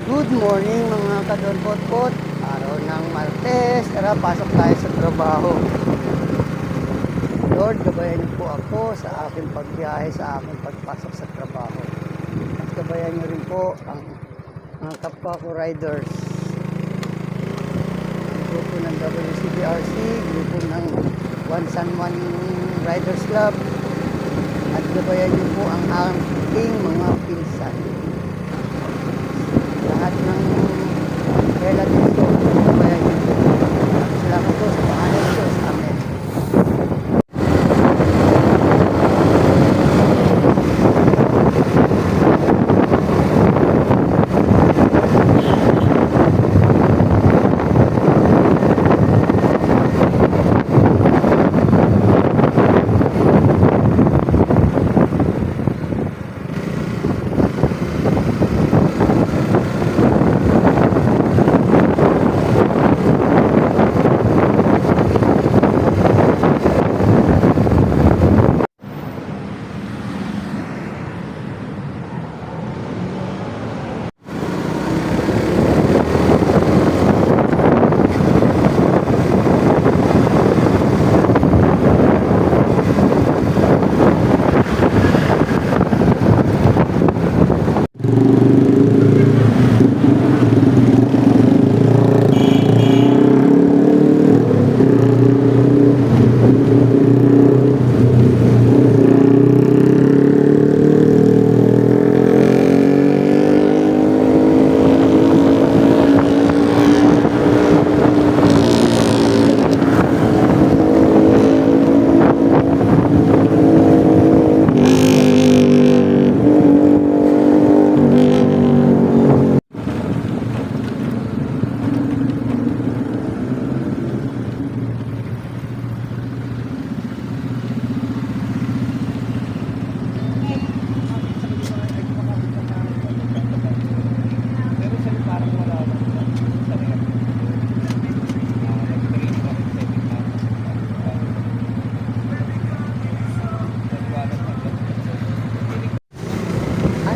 Good morning mga kadonpot-pot. Araw ng Martes. Tara, pasok tayo sa trabaho. Lord, gabayan niyo po ako sa aking pagbiyahe, sa aking pagpasok sa trabaho. At gabayan niyo rin po ang mga kapwa ko riders. Ang grupo ng WCBRC, grupo ng One San Juan Riders Club. At gabayan niyo po ang aking mga pinsan. Lahat ng relatives ko, kaya yun. Salamat po sa pangalan ng Diyos. Amen.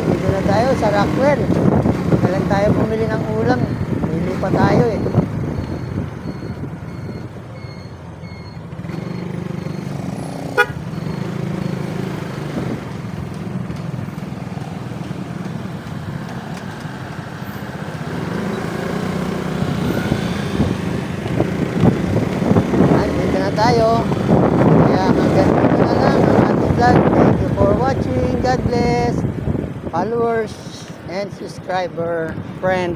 Dito na tayo sa Rockwell. Kailan tayo bumili ng ulam? Bili pa tayo eh. Dito na tayo. Kaya hanggang dito na lang ang ating vlog. Thank you for watching. God bless. Followers and subscriber friend